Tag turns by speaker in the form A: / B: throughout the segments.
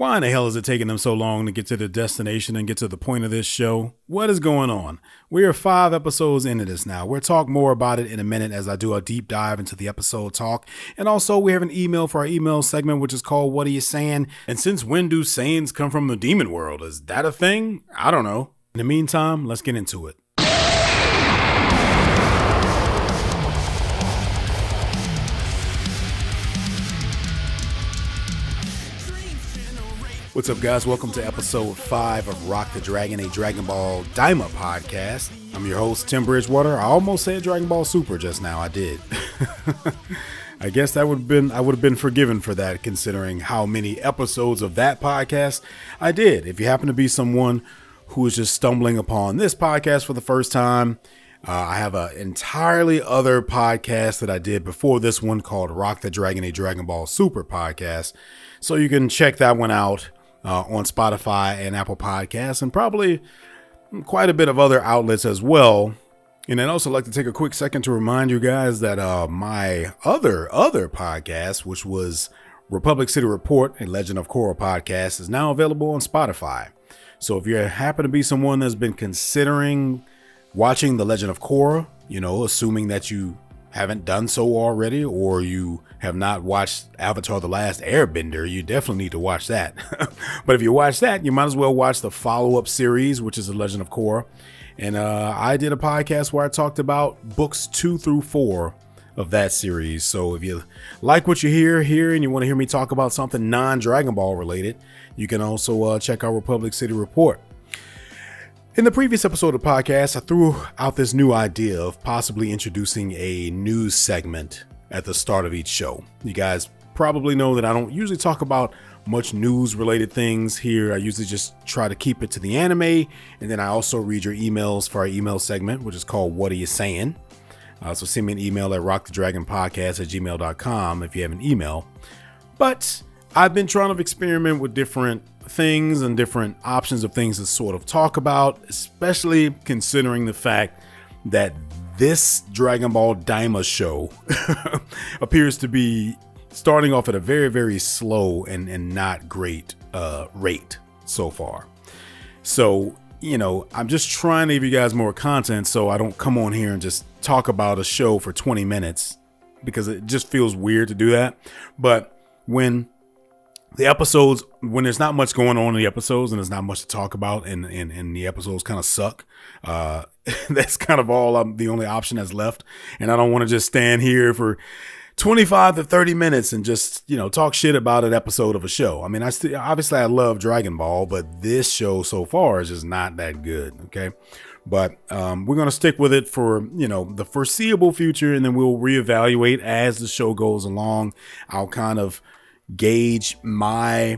A: Why in the hell is it taking them so long to get to the destination and get to the point of this show? What is going on? We are 5 episodes into this now. We'll talk more about it in a minute as I do a deep dive into the episode talk. And also we have an email for our email segment, which is called What Are You Saying? And since when do sayings come from the demon world? Is that a thing? I don't know. In the meantime, let's get into it. What's up, guys? Welcome to episode 5 of Rock the Dragon, a Dragon Ball Daima podcast. I'm your host, Tim Bridgewater. I almost said Dragon Ball Super just now. I did. I guess I would have been forgiven for that, considering how many episodes of that podcast I did. If you happen to be someone who is just stumbling upon this podcast for the first time, I have an entirely other podcast that I did before this one called Rock the Dragon, a Dragon Ball Super podcast. So you can check that one out on Spotify and Apple Podcasts, and probably quite a bit of other outlets as well. And I'd also like to take a quick second to remind you guys that my other podcast, which was Republic City Report, a Legend of Korra podcast, is now available on Spotify. So if you happen to be someone that's been considering watching The Legend of Korra, assuming that you haven't done so already, or you have not watched Avatar: The Last Airbender, you definitely need to watch that. But if you watch that, you might as well watch the follow-up series, which is The Legend of Korra. And I did a podcast where I talked about books 2 through 4 of that series. So if you like what you hear here and you want to hear me talk about something non-Dragon Ball related, you can also check out Republic City Report. In the previous episode of the podcast, I threw out this new idea of possibly introducing a news segment at the start of each show. You guys probably know that I don't usually talk about much news related things here. I usually just try to keep it to the anime. And then I also read your emails for our email segment, which is called What Are You Saying? So send me an email at rockthedragonpodcast@gmail.com if you have an email. But I've been trying to experiment with different things and different options of things to sort of talk about, especially considering the fact that this Dragon Ball Daima show appears to be starting off at a very, very slow and not great rate so far. So, I'm just trying to give you guys more content so I don't come on here and just talk about a show for 20 minutes because it just feels weird to do that. But when there's not much going on in the episodes and there's not much to talk about and the episodes kind of suck, that's kind of the only option that's left. And I don't want to just stand here for 25 to 30 minutes and just, talk shit about an episode of a show. I mean, obviously I love Dragon Ball, but this show so far is just not that good. Okay. But we're going to stick with it for, the foreseeable future, and then we'll reevaluate as the show goes along. I'll kind of gauge my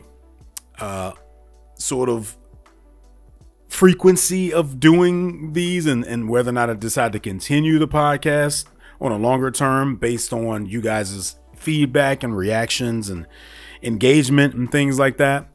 A: sort of frequency of doing these and whether or not I decide to continue the podcast on a longer term based on you guys' feedback and reactions and engagement and things like that.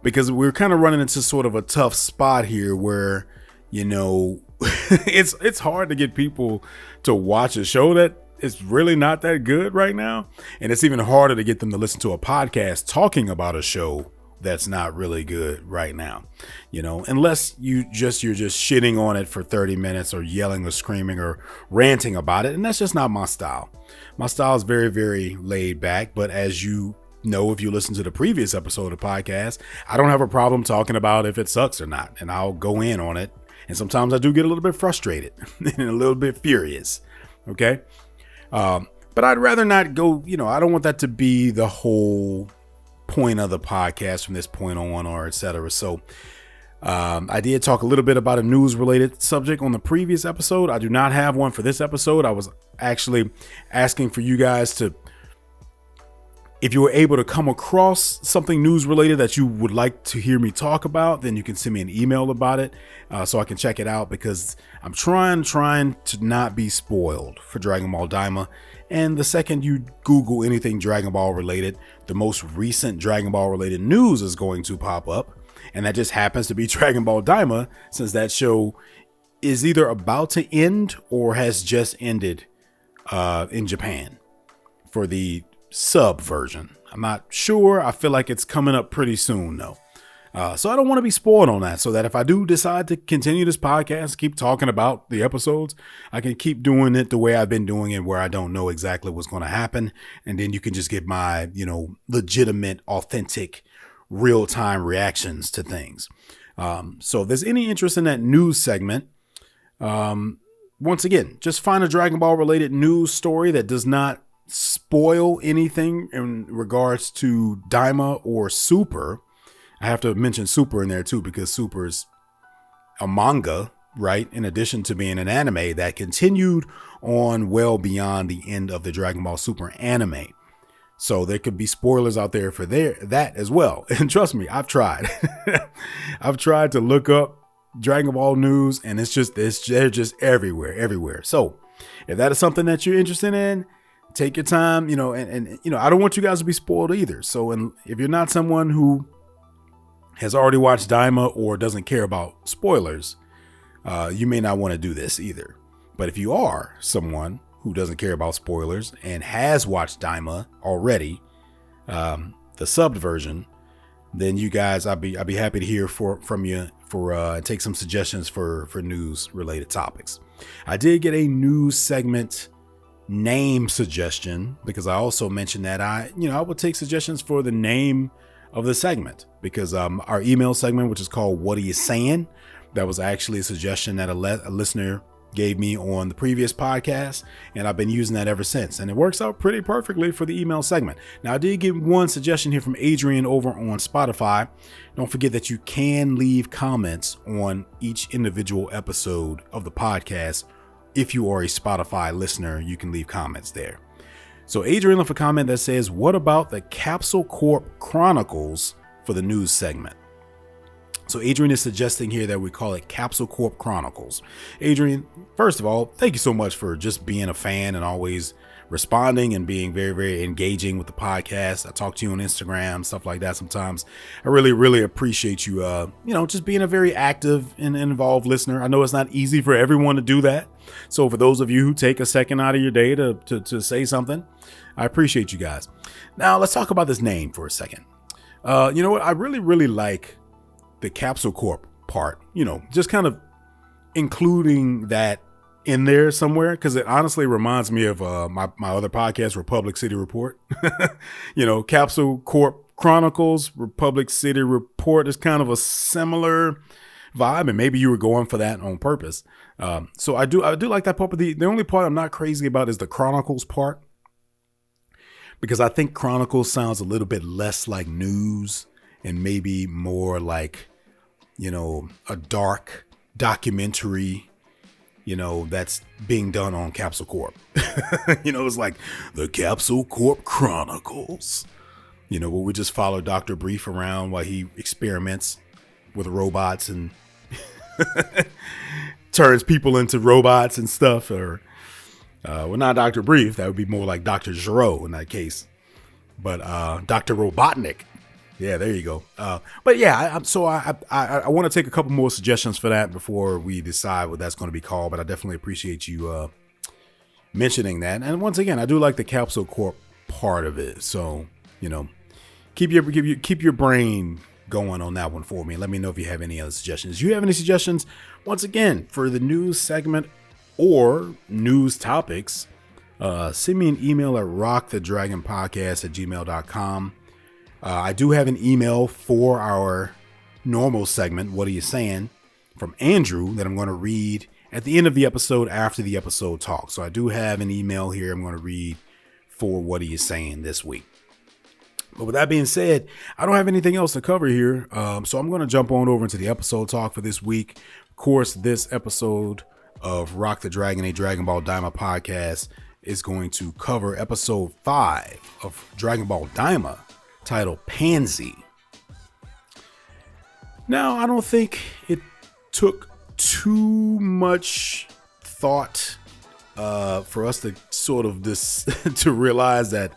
A: Because we're kind of running into sort of a tough spot here where, it's hard to get people to watch a show that it's really not that good right now. And it's even harder to get them to listen to a podcast talking about a show that's not really good right now, unless you're just shitting on it for 30 minutes or yelling or screaming or ranting about it. And that's just not my style. My style is very, very laid back. But as you know, if you listen to the previous episode of the podcast, I don't have a problem talking about if it sucks or not. And I'll go in on it. And sometimes I do get a little bit frustrated and a little bit furious. Okay. But I'd rather not go, I don't want that to be the whole point of the podcast from this point on or etc. So I did talk a little bit about a news related subject on the previous episode. I do not have one for this episode. I was actually asking for you guys to, if you were able to come across something news related that you would like to hear me talk about, then you can send me an email about it so I can check it out, because I'm trying to not be spoiled for Dragon Ball Daima. And the second you Google anything Dragon Ball related, the most recent Dragon Ball related news is going to pop up. And that just happens to be Dragon Ball Daima, since that show is either about to end or has just ended in Japan for the sub version. I'm not sure. I feel like it's coming up pretty soon though. So I don't want to be spoiled on that, so that if I do decide to continue this podcast, keep talking about the episodes, I can keep doing it the way I've been doing it, where I don't know exactly what's going to happen. And then you can just get my, legitimate, authentic, real-time reactions to things. So if there's any interest in that news segment, once again, just find a Dragon Ball related news story that does not spoil anything in regards to Daima or Super. I have to mention Super in there too, because Super is a manga, right? In addition to being an anime that continued on well beyond the end of the Dragon Ball Super anime. So there could be spoilers out there for that as well. And trust me, I've tried. I've tried to look up Dragon Ball news, and they're just everywhere. So if that is something that you're interested in, take your time, and I don't want you guys to be spoiled either. So if you're not someone who has already watched Daima or doesn't care about spoilers, you may not want to do this either. But if you are someone who doesn't care about spoilers and has watched Daima already, the subbed version, then you guys, I'd be happy to hear from you and take some suggestions for news related topics. I did get a news segment name suggestion, because I also mentioned that I would take suggestions for the name of the segment, because our email segment, which is called What Are You Saiyan? That was actually a suggestion that a listener gave me on the previous podcast, and I've been using that ever since, and it works out pretty perfectly for the email segment. Now, I did get one suggestion here from Adrian over on Spotify. Don't forget that you can leave comments on each individual episode of the podcast. If you are a Spotify listener, you can leave comments there. So Adrian left a comment that says, what about the Capsule Corp Chronicles for the news segment? So Adrian is suggesting here that we call it Capsule Corp Chronicles. Adrian, first of all, thank you so much for just being a fan and always responding and being very, very engaging with the podcast. I talk to you on Instagram, stuff like that sometimes. I really, really appreciate you, just being a very active and involved listener. I know it's not easy for everyone to do that. So for those of you who take a second out of your day to say something, I appreciate you guys. Now let's talk about this name for a second. You know what? I really, really like the Capsule Corp part, just kind of including that in there somewhere, because it honestly reminds me of my other podcast, Republic City Report. Capsule Corp Chronicles, Republic City Report is kind of a similar vibe, and maybe you were going for that on purpose. So I do like that part, but the only part I'm not crazy about is the Chronicles part, because I think Chronicles sounds a little bit less like news and maybe more like, a dark documentary, that's being done on Capsule Corp. It's like the Capsule Corp Chronicles, where we just follow Dr. Brief around while he experiments with robots and turns people into robots and stuff. Or, not Dr. Brief. That would be more like Dr. Giro in that case. But Dr. Robotnik. Yeah, there you go. But yeah, I want to take a couple more suggestions for that before we decide what that's going to be called. But I definitely appreciate you mentioning that. And once again, I do like the Capsule Corp part of it. So, keep your brain going on that one for me. Let me know if you have any other suggestions. Do you have any suggestions, once again, for the news segment or news topics? Send me an email at rockthedragonpodcast@gmail.com. I do have an email for our normal segment, What Are You Saying, from Andrew, that I'm going to read at the end of the episode after the episode talk. So I do have an email here I'm going to read for What Are You Saying this week. But with that being said, I don't have anything else to cover here. So I'm going to jump on over into the episode talk for this week. Of course, this episode of Rock the Dragon, a Dragon Ball Daima podcast, is going to cover episode 5 of Dragon Ball Daima, titled Panzy. Now, I don't think it took too much thought for us to sort of to realize that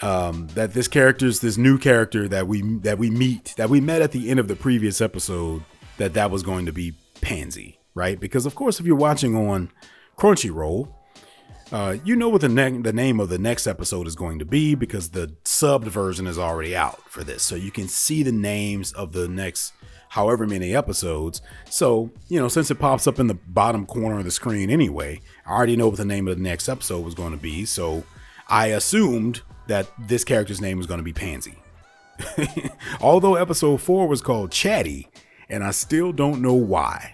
A: this new character that we met at the end of the previous episode, that was going to be Panzy, right? Because of course, if you're watching on Crunchyroll, You know what the name of the next episode is going to be because the subbed version is already out for this. So you can see the names of the next however many episodes. So, since it pops up in the bottom corner of the screen anyway, I already know what the name of the next episode was going to be. So I assumed that this character's name was going to be Panzy. Although episode 4 was called Chatty, and I still don't know why.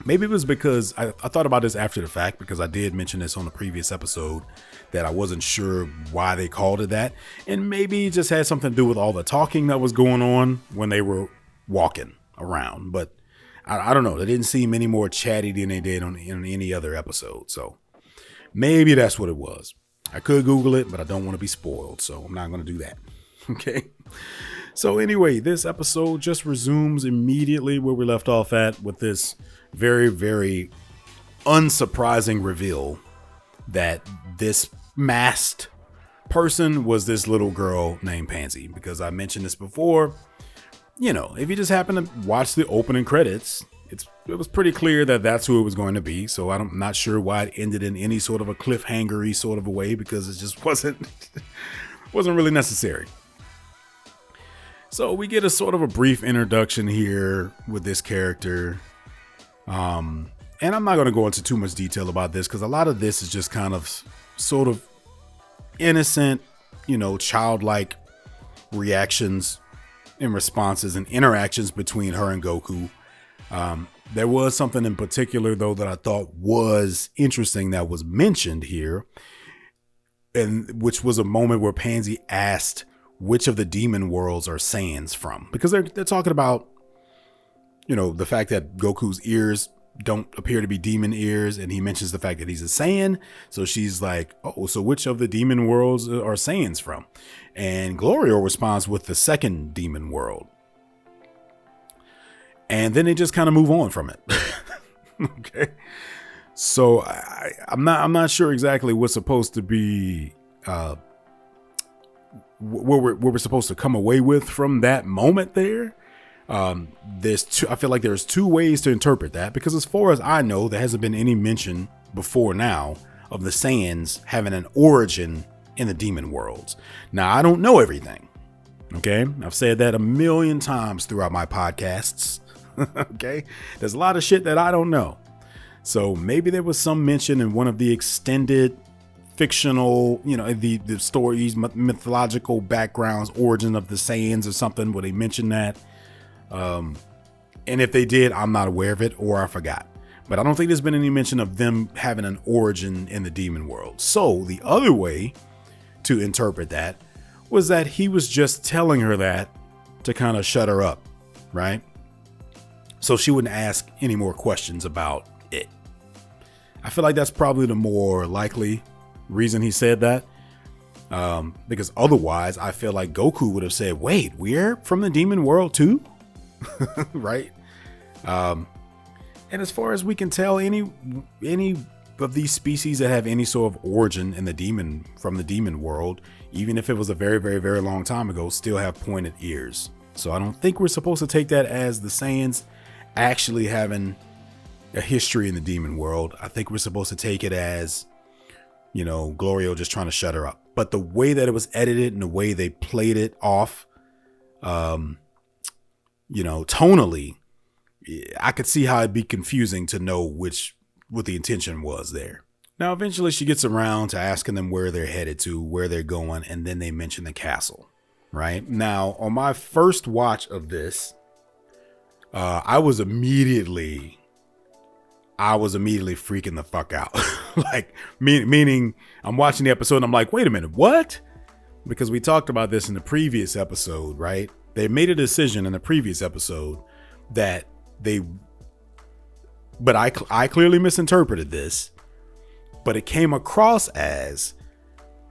A: Maybe it was because I thought about this after the fact, because I did mention this on the previous episode that I wasn't sure why they called it that. And maybe it just had something to do with all the talking that was going on when they were walking around. But I don't know. They didn't seem any more chatty than they did on any other episode. So maybe that's what it was. I could Google it, but I don't want to be spoiled. So I'm not going to do that. Okay. So anyway, this episode just resumes immediately where we left off at with this very, very unsurprising reveal that this masked person was this little girl named Panzy. Because I mentioned this before, if you just happen to watch the opening credits, it was pretty clear that that's who it was going to be. So I'm not sure why it ended in any sort of a cliffhanger-y sort of a way, because it just wasn't really necessary. So we get a sort of a brief introduction here with this character. And I'm not going to go into too much detail about this because a lot of this is just kind of sort of innocent, childlike reactions and responses and interactions between her and Goku. There was something in particular, though, that I thought was interesting that was mentioned here, and which was a moment where Panzy asked which of the demon worlds are Saiyans from, because they're talking about, the fact that Goku's ears don't appear to be demon ears, and he mentions the fact that he's a Saiyan. So she's like, oh, so which of the demon worlds are Saiyans from? And Glorio responds with the second demon world. And then they just kind of move on from it. Okay. So I'm not sure exactly what's supposed to be, what we're supposed to come away with from that moment there. I feel like there's two ways to interpret that, because as far as I know, there hasn't been any mention before now of the Saiyans having an origin in the demon worlds. Now, I don't know everything. Okay. I've said that a million times throughout my podcasts. Okay. There's a lot of shit that I don't know. So maybe there was some mention in one of the extended fictional, the stories, mythological backgrounds, origin of the Saiyans or something where they mentioned that. And if they did, I'm not aware of it, or I forgot. But I don't think there's been any mention of them having an origin in the demon world. So the other way to interpret that was that he was just telling her that to kind of shut her up, right? So she wouldn't ask any more questions about it. I feel like that's probably the more likely reason he said that. Because otherwise, I feel like Goku would have said, wait, we're from the demon world too? Right. And as far as we can tell, any of these species that have any sort of origin in from the demon world, even if it was a very, very, very long time ago, still have pointed ears. So I don't think we're supposed to take that as the Saiyans actually having a history in the demon world. I think we're supposed to take it as, Glorio just trying to shut her up. But the way that it was edited and the way they played it off, tonally, I could see how it'd be confusing to know what the intention was there. Now, eventually she gets around to asking them where they're headed to, where they're going, and then they mention the castle, right? Now, on my first watch of this, I was immediately freaking the fuck out. Like, meaning I'm watching the episode and I'm like, wait a minute, what? Because we talked about this in the previous episode, right? They made a decision in the previous episode that but I clearly misinterpreted this, but it came across as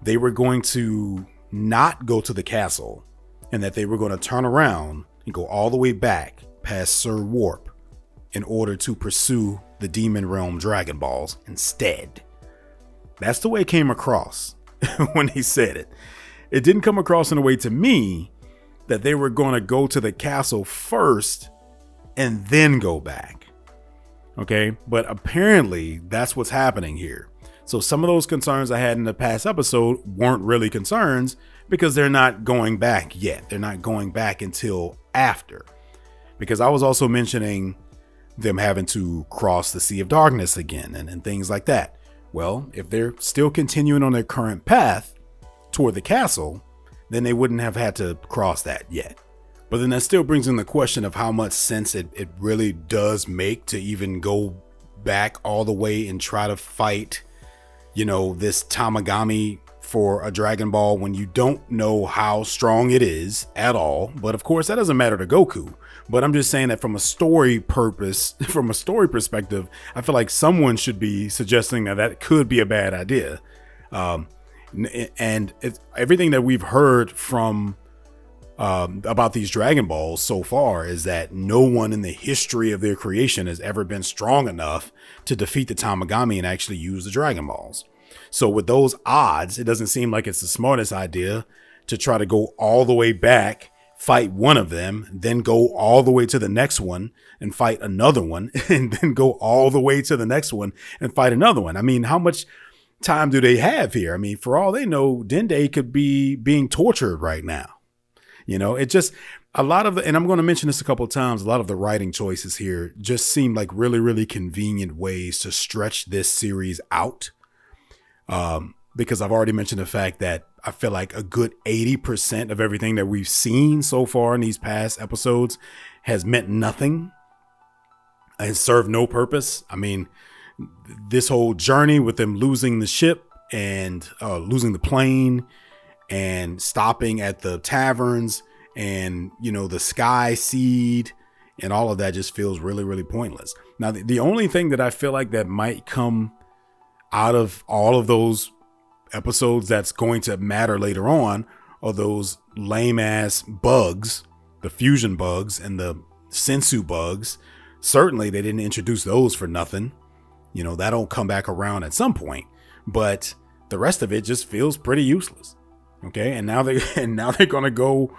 A: they were going to not go to the castle and that they were going to turn around and go all the way back past Sir Warp in order to pursue the Demon Realm Dragon Balls instead. That's the way it came across when he said it. It didn't come across in a way to me that they were going to go to the castle first and then go back. Okay, but apparently that's what's happening here. So some of those concerns I had in the past episode weren't really concerns because they're not going back yet. They're not going back until after. Because I was also mentioning them having to cross the Sea of Darkness again and things like that. Well, if they're still continuing on their current path toward the castle, then they wouldn't have had to cross that yet. But then that still brings in the question of how much sense it really does make to even go back all the way and try to fight, this Tamagami for a Dragon Ball when you don't know how strong it is at all. But of course, that doesn't matter to Goku. But I'm just saying that from a story perspective, I feel like someone should be suggesting that could be a bad idea. And everything that we've heard from about these Dragon Balls so far is that no one in the history of their creation has ever been strong enough to defeat the Tamagami and actually use the Dragon Balls. So with those odds, it doesn't seem like it's the smartest idea to try to go all the way back, fight one of them, then go all the way to the next one and fight another one, and then go all the way to the next one and fight another one. I mean, how much time do they have here? I mean, for all they know, Dende could be being tortured right now. It just a lot of and I'm going to mention this a couple of times, a lot of the writing choices here just seem like really, really convenient ways to stretch this series out. Because I've already mentioned the fact that I feel like a good 80% of everything that we've seen so far in these past episodes has meant nothing and served no purpose. I mean, this whole journey with them losing the ship and losing the plane and stopping at the taverns and, the sky seed and all of that just feels really, really pointless. Now, the only thing that I feel like that might come out of all of those episodes that's going to matter later on are those lame ass bugs, the fusion bugs and the sensu bugs. Certainly they didn't introduce those for nothing. That'll come back around at some point, but the rest of it just feels pretty useless. Okay. And now they're going to go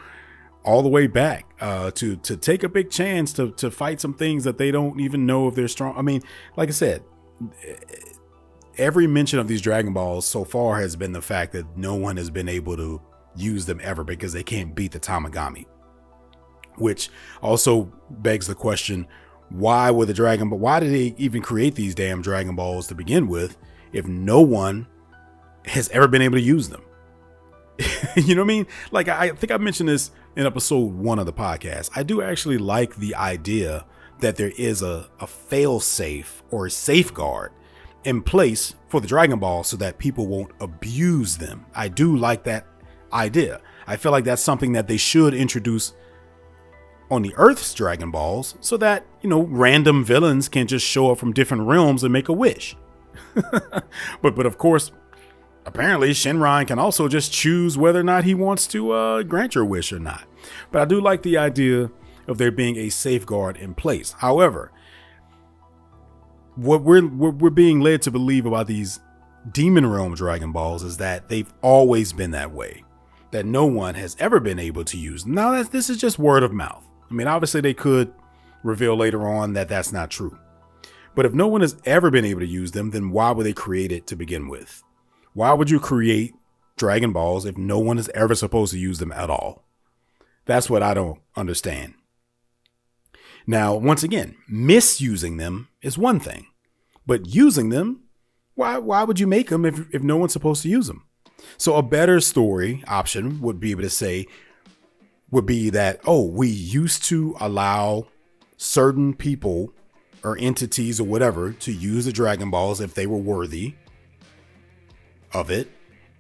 A: all the way back to take a big chance to fight some things that they don't even know if they're strong. I mean, like I said, every mention of these Dragon Balls so far has been the fact that no one has been able to use them ever because they can't beat the Tamagami, which also begs the question, why did they even create these damn Dragon Balls to begin with if no one has ever been able to use them? You know what I mean? Like, I think I mentioned this in episode 1 of the podcast. I do actually like the idea that there is a fail safe or a safeguard in place for the Dragon Ball so that people won't abuse them. I do like that idea. I feel like that's something that they should introduce on the Earth's Dragon Balls so that, random villains can just show up from different realms and make a wish. But of course, apparently Shinran can also just choose whether or not he wants to grant your wish or not. But I do like the idea of there being a safeguard in place. However, what we're being led to believe about these Demon Realm Dragon Balls is that they've always been that way, that no one has ever been able to use them. Now, this is just word of mouth. I mean, obviously they could reveal later on that that's not true. But if no one has ever been able to use them, then why would they create it to begin with? Why would you create Dragon Balls if no one is ever supposed to use them at all? That's what I don't understand. Now, once again, misusing them is one thing, but using them, why would you make them if no one's supposed to use them? So a better story option would be that, we used to allow certain people or entities or whatever to use the Dragon Balls if they were worthy of it,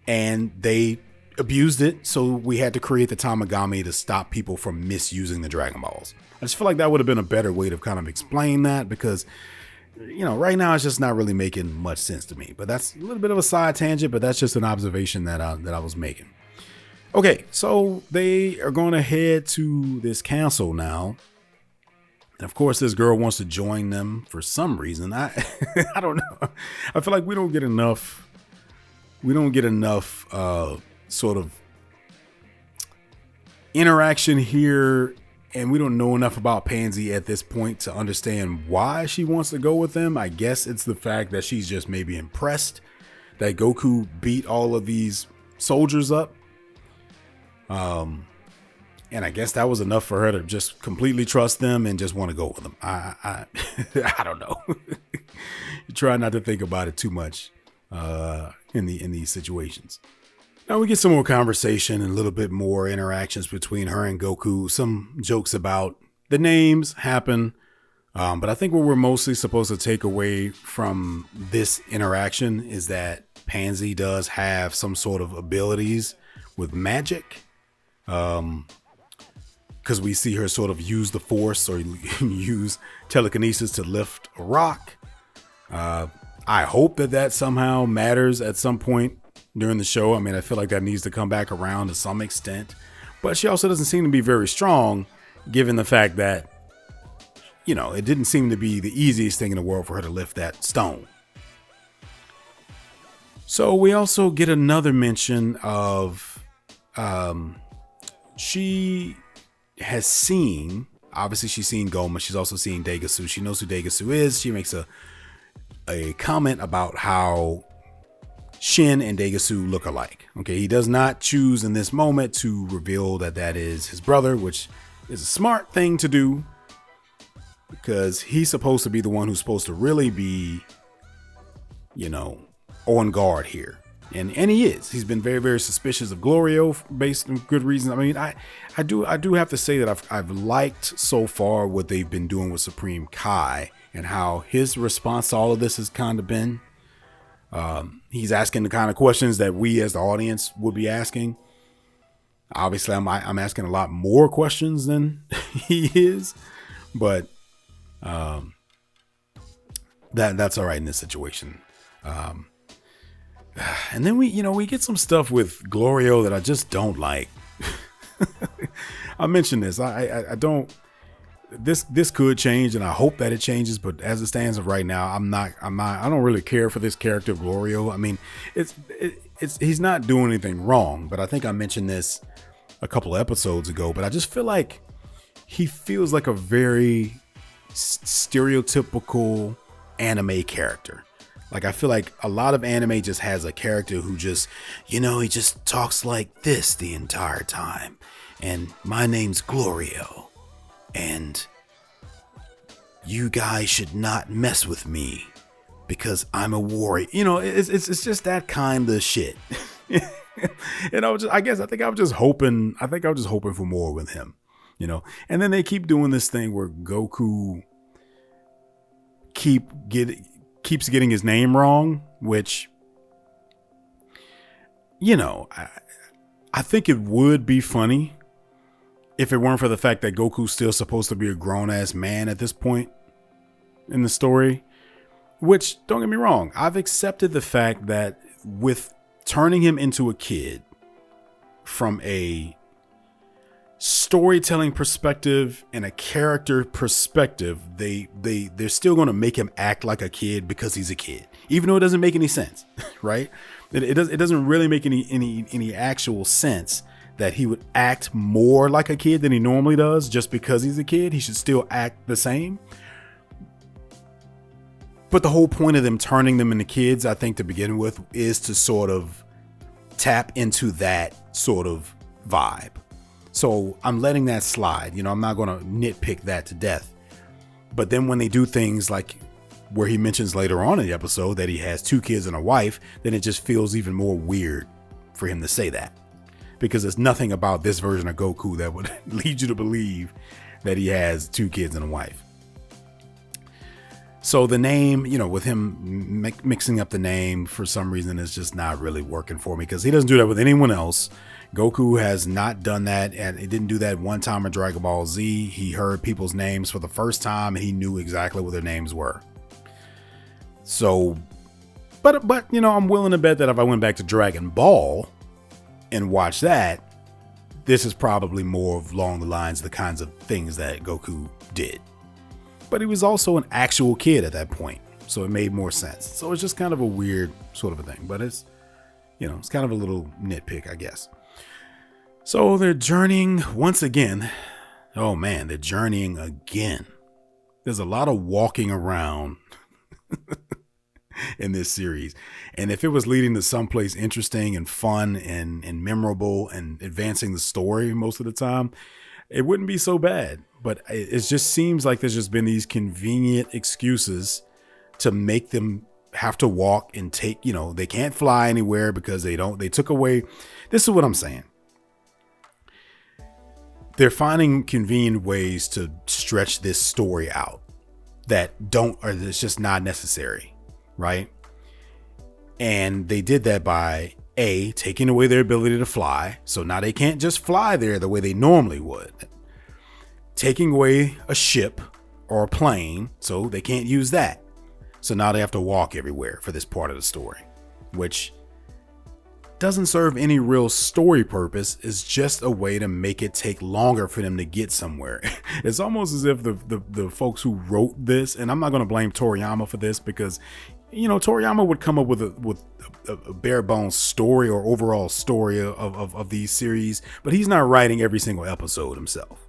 A: and they abused it, so we had to create the Tamagami to stop people from misusing the Dragon Balls. I just feel like that would have been a better way to kind of explain that, because right now it's just not really making much sense to me. But that's a little bit of a side tangent, but that's just an observation that I was making. Okay, so they are going to head to this council now. And of course, this girl wants to join them for some reason. I don't know. I feel like we don't get enough sort of interaction here, and we don't know enough about Panzy at this point to understand why she wants to go with them. I guess it's the fact that she's just maybe impressed that Goku beat all of these soldiers up. And I guess that was enough for her to just completely trust them and just want to go with them. I don't know. You try not to think about it too much in these situations. Now we get some more conversation and a little bit more interactions between her and Goku. Some jokes about the names happen. But I think what we're mostly supposed to take away from this interaction is that Panzy does have some sort of abilities with magic. Because we see her sort of use the force or use telekinesis to lift a rock. I hope that somehow matters at some point during the show. I mean, I feel like that needs to come back around to some extent. But she also doesn't seem to be very strong, given the fact that, it didn't seem to be the easiest thing in the world for her to lift that stone. So we also get another mention of she has seen, obviously she's seen Goma. She's also seen Degasu. She knows who Degasu is. She makes a comment about how Shin and Degasu look alike. Okay, he does not choose in this moment to reveal that is his brother, which is a smart thing to do, because he's supposed to be the one who's supposed to really be, on guard here. And he is. He's been very, very suspicious of Glorio based on good reasons. I mean, I do have to say that I've liked so far what they've been doing with Supreme Kai and how his response to all of this has kind of been. He's asking the kind of questions that we as the audience would be asking. Obviously, I'm asking a lot more questions than he is, but that's all right in this situation. And then we get some stuff with Glorio that I just don't like. I mentioned this. I don't. This could change, and I hope that it changes. But as it stands right now, I don't really care for this character Glorio. I mean, he's not doing anything wrong. But I think I mentioned this a couple episodes ago. But I just feel like he feels like a very stereotypical anime character. Like, I feel like a lot of anime just has a character who just, he just talks like this the entire time. And my name's Glorio. And you guys should not mess with me because I'm a warrior. It's just that kind of shit. And I think I was just hoping for more with him, And then they keep doing this thing where Goku keeps getting his name wrong, which, I think it would be funny if it weren't for the fact that Goku's still supposed to be a grown-ass man at this point in the story. Which, don't get me wrong, I've accepted the fact that with turning him into a kid from a storytelling perspective and a character perspective, they're still going to make him act like a kid because he's a kid, even though it doesn't make any sense, right? It doesn't really make any actual sense that he would act more like a kid than he normally does just because he's a kid. He should still act the same. But the whole point of them turning them into kids, I think, to begin with, is to sort of tap into that sort of vibe. So I'm letting that slide. I'm not going to nitpick that to death. But then when they do things like where he mentions later on in the episode that he has 2 kids and a wife, then it just feels even more weird for him to say that. Because there's nothing about this version of Goku that would lead you to believe that he has 2 kids and a wife. So the name, with him mixing up the name for some reason is just not really working for me, because he doesn't do that with anyone else. Goku has not done that, and he didn't do that one time in Dragon Ball Z. He heard people's names for the first time, and he knew exactly what their names were. So, but I'm willing to bet that if I went back to Dragon Ball and watched that, this is probably more along the lines of the kinds of things that Goku did. But he was also an actual kid at that point, so it made more sense. So it's just kind of a weird sort of a thing, but it's kind of a little nitpick, I guess. So they're journeying once again. Oh man, they're journeying again. There's a lot of walking around in this series. And if it was leading to someplace interesting and fun and memorable and advancing the story most of the time, it wouldn't be so bad. But it just seems like there's just been these convenient excuses to make them have to walk and take, they can't fly anywhere because they took away. This is what I'm saying. They're finding convenient ways to stretch this story out that it's just not necessary. Right. And they did that by taking away their ability to fly. So now they can't just fly there the way they normally would. Taking away a ship or a plane. So they can't use that. So now they have to walk everywhere for this part of the story, which doesn't serve any real story purpose. It's just a way to make it take longer for them to get somewhere. It's almost as if the folks who wrote this, and I'm not going to blame Toriyama for this because, Toriyama would come up with a bare bones story or overall story of these series, but he's not writing every single episode himself.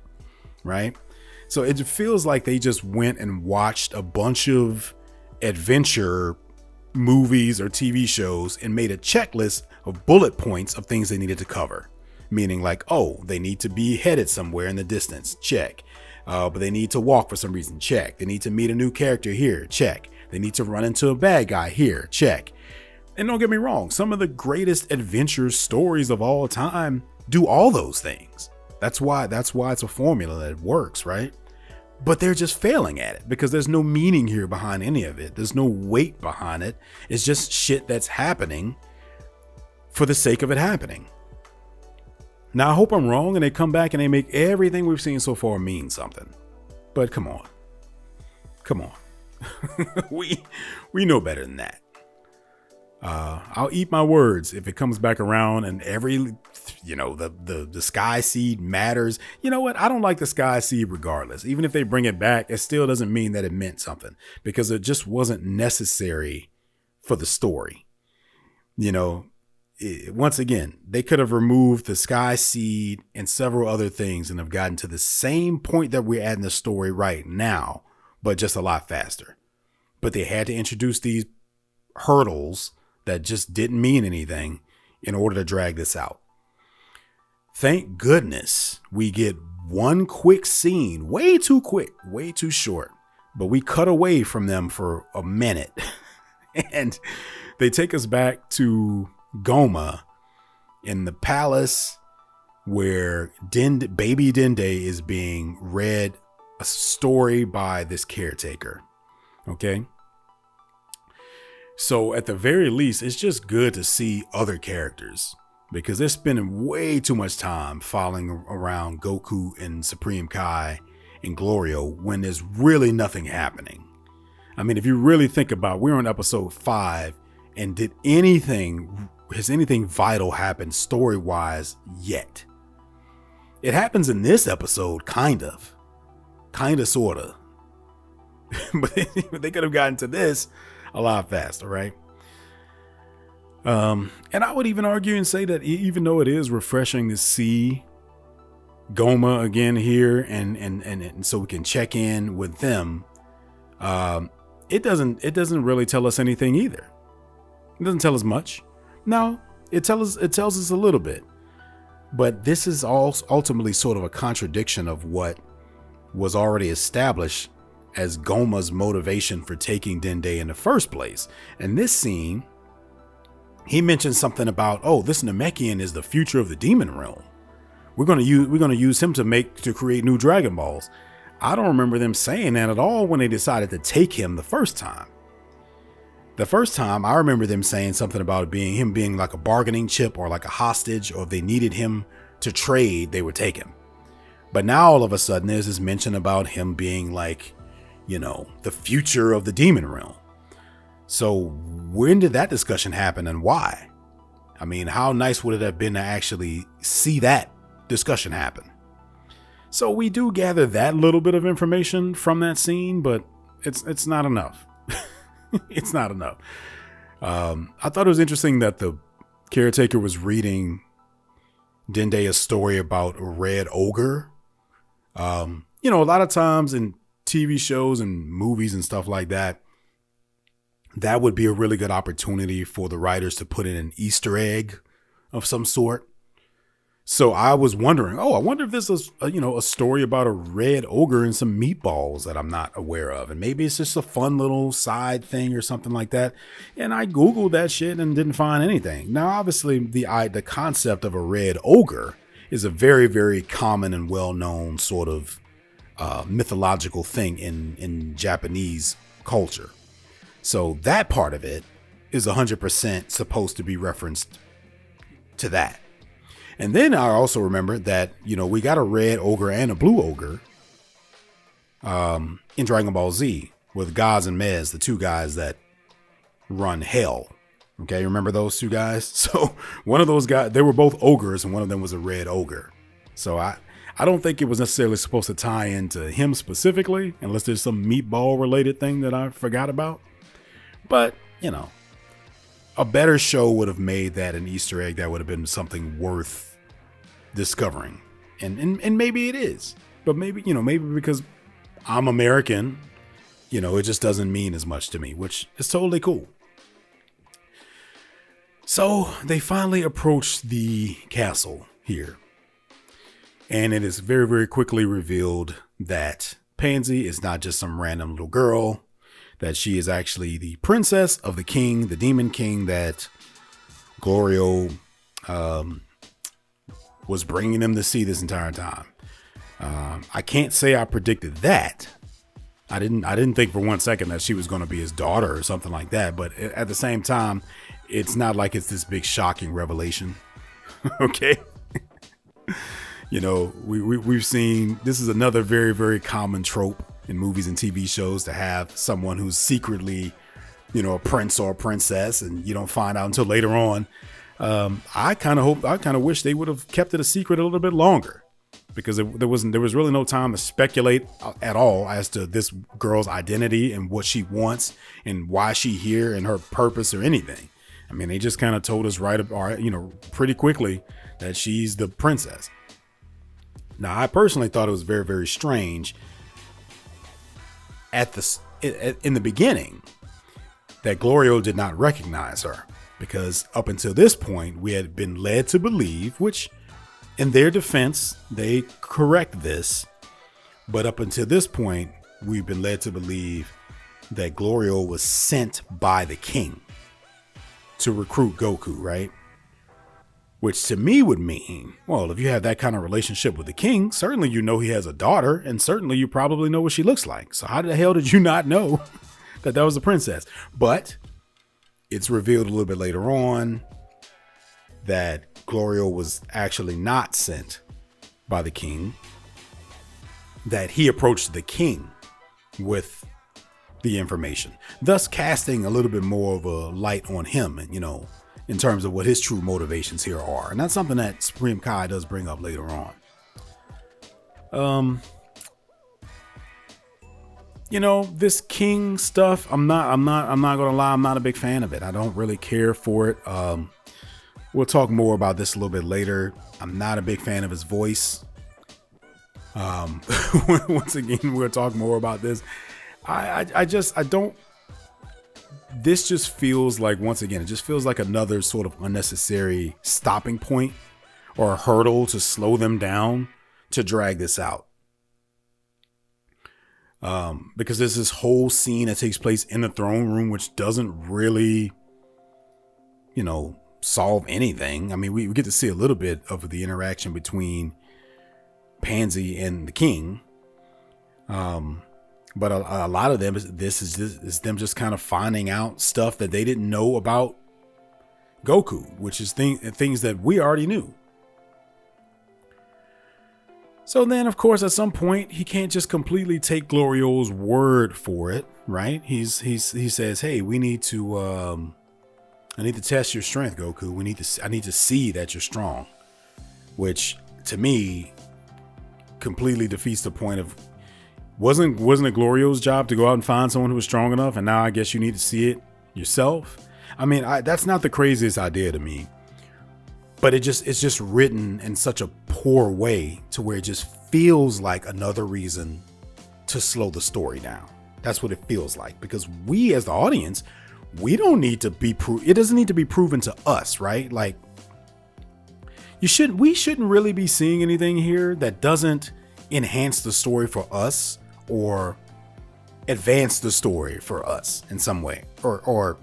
A: Right. So it feels like they just went and watched a bunch of adventure movies or TV shows and made a checklist of bullet points of things they needed to cover. Meaning like, they need to be headed somewhere in the distance. Check. But they need to walk for some reason. Check. They need to meet a new character here. Check. They need to run into a bad guy here. Check. And don't get me wrong. Some of the greatest adventure stories of all time do all those things. That's why it's a formula that works, right? But they're just failing at it because there's no meaning here behind any of it. There's no weight behind it. It's just shit that's happening for the sake of it happening. Now, I hope I'm wrong and they come back and they make everything we've seen so far mean something. But come on. we know better than that. I'll eat my words if it comes back around and the sky seed matters. You know what? I don't like the sky seed regardless. Even if they bring it back, it still doesn't mean that it meant something because it just wasn't necessary for the story. Once again, they could have removed the sky seed and several other things and have gotten to the same point that we're at in the story right now, but just a lot faster. But they had to introduce these hurdles that just didn't mean anything in order to drag this out. Thank goodness we get one quick scene, way too quick, way too short, but we cut away from them for a minute and they take us back to Goma in the palace where baby Dende is being read a story by this caretaker. Okay. So at the very least, it's just good to see other characters because they're spending way too much time following around Goku and Supreme Kai and Glorio when there's really nothing happening. I mean, if you really think about, we're on episode 5 and has anything vital happened story-wise yet? It happens in this episode, kind of, sort of. But they could have gotten to this a lot faster, right? And I would even argue and say that even though it is refreshing to see Goma again here and so we can check in with them, it doesn't really tell us anything either. It doesn't tell us much. No, it tells us a little bit. But this is all ultimately sort of a contradiction of what was already established as Goma's motivation for taking Dende in the first place. And this scene, he mentioned something about, this Namekian is the future of the demon realm. We're gonna use him to create new Dragon Balls. I don't remember them saying that at all when they decided to take him the first time. The first time I remember them saying something about him being like a bargaining chip or like a hostage, or if they needed him to trade, they would take him. But now all of a sudden there's this mention about him being like, the future of the demon realm. So when did that discussion happen and why? I mean, how nice would it have been to actually see that discussion happen? So we do gather that little bit of information from that scene, but it's not enough. It's not enough. I thought it was interesting that the caretaker was reading Dende a story about a red ogre. A lot of times in TV shows and movies and stuff like that, that would be a really good opportunity for the writers to put in an Easter egg of some sort. So I was wondering, I wonder if this is a story about a red ogre and some meatballs that I'm not aware of. And maybe it's just a fun little side thing or something like that. And I Googled that shit and didn't find anything. Now, obviously, the concept of a red ogre is a very, very common and well-known sort of mythological thing in Japanese culture. So that part of it is 100% supposed to be referenced to that. And then I also remember that, we got a red ogre and a blue ogre in Dragon Ball Z with Gaz and Mez, the two guys that run hell. Okay, remember those two guys? So one of those guys, they were both ogres and one of them was a red ogre. So I don't think it was necessarily supposed to tie into him specifically, unless there's some meatball related thing that I forgot about. But, a better show would have made that an Easter egg that would have been something worth discovering. And maybe it is. But maybe because I'm American, it just doesn't mean as much to me, which is totally cool. So they finally approach the castle here. And it is very, very quickly revealed that Panzy is not just some random little girl, that she is actually the princess of the king, the demon king that Glorio was bringing them to see this entire time. I can't say I predicted that. I didn't think for one second that she was going to be his daughter or something like that. But at the same time, it's not like it's this big shocking revelation. Okay. We've seen, this is another very, very common trope in movies and TV shows, to have someone who's secretly, a prince or a princess, and you don't find out until later on. I kind of wish they would have kept it a secret a little bit longer, because there was really no time to speculate at all as to this girl's identity and what she wants and why she's here and her purpose or anything. I mean, they just kind of told us pretty quickly that she's the princess. Now, I personally thought it was very, very strange in the beginning that Glorio did not recognize her, because up until this point, we had been led to believe, which in their defense, they correct this. But up until this point, we've been led to believe that Glorio was sent by the king to recruit Goku, right? Which to me would mean, well, if you have that kind of relationship with the king, certainly you know he has a daughter, and certainly you probably know what she looks like. So how the hell did you not know that was a princess? But it's revealed a little bit later on that Glorio was actually not sent by the king, that he approached the king with the information, thus casting a little bit more of a light on him, and in terms of what his true motivations here are. And that's something that Supreme Kai does bring up later on. This king stuff, I'm not gonna lie, I'm not a big fan of it. I don't really care for it. We'll talk more about this a little bit later. I'm not a big fan of his voice. Once again, we'll talk more about this. This just feels like, once again, it just feels like another sort of unnecessary stopping point or a hurdle to slow them down to drag this out. Because there's this whole scene that takes place in the throne room, which doesn't really, solve anything. I mean, we get to see a little bit of the interaction between Panzy and the king. But a lot of them, this is them just kind of finding out stuff that they didn't know about Goku, which is things that we already knew. So then, of course, at some point, he can't just completely take Glorio's word for it, right? He says, "Hey, we need to. I need to test your strength, Goku. I need to see that you're strong," which to me completely defeats the point of. Wasn't it Glorio's job to go out and find someone who was strong enough? And now I guess you need to see it yourself. I mean, that's not the craziest idea to me, but it's just written in such a poor way to where it just feels like another reason to slow the story down. That's what it feels like, because we as the audience, we don't need to be it doesn't need to be proven to us, right? Like, we shouldn't really be seeing anything here that doesn't enhance the story for us or advance the story for us in some way, or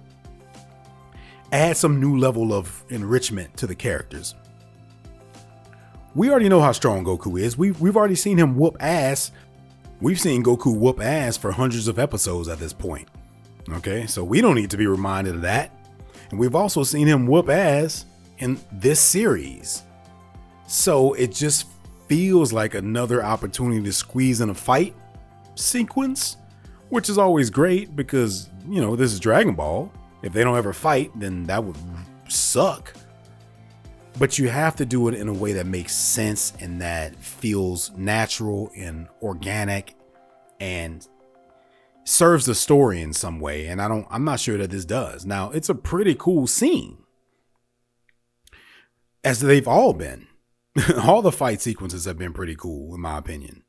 A: add some new level of enrichment to the characters. We already know how strong Goku is. We've already seen him whoop ass. We've seen Goku whoop ass for hundreds of episodes at this point. Okay, so we don't need to be reminded of that. And we've also seen him whoop ass in this series. So it just feels like another opportunity to squeeze in a fight sequence, which is always great because, you know, this is Dragon Ball. If they don't ever fight, then that would suck. But you have to do it in a way that makes sense and that feels natural and organic and serves the story in some way. And I'm not sure that this does. Now, it's a pretty cool scene, as they've all been. All the fight sequences have been pretty cool, in my opinion.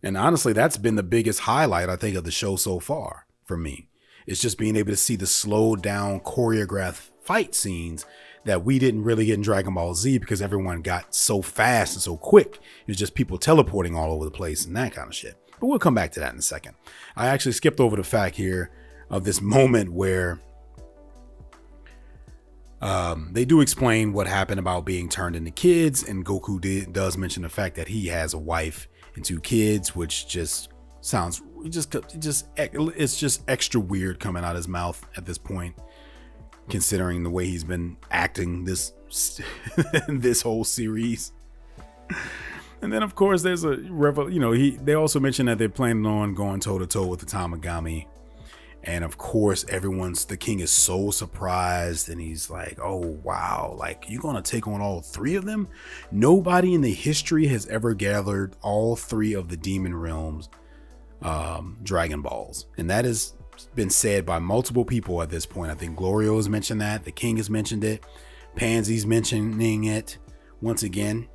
A: And honestly, that's been the biggest highlight, I think, of the show so far for me. It's just being able to see the slowed down, choreographed fight scenes that we didn't really get in Dragon Ball Z because everyone got so fast and so quick. It was just people teleporting all over the place and that kind of shit. But we'll come back to that in a second. I actually skipped over the fact here of this moment where they do explain what happened about being turned into kids, and Goku does mention the fact that he has a wife and 2 kids, which just sounds it's just extra weird coming out of his mouth at this point, considering the way he's been acting this this whole series. And then of course there's they also mentioned that they're planning on going toe to toe with the Tamagami. And of course, the king is so surprised, and he's like, oh, wow, like, you're going to take on all 3 of them? Nobody in the history has ever gathered all 3 of the Demon Realm's Dragon Balls. And that has been said by multiple people at this point. I think Glorio has mentioned that. The king has mentioned it. Panzy's mentioning it once again.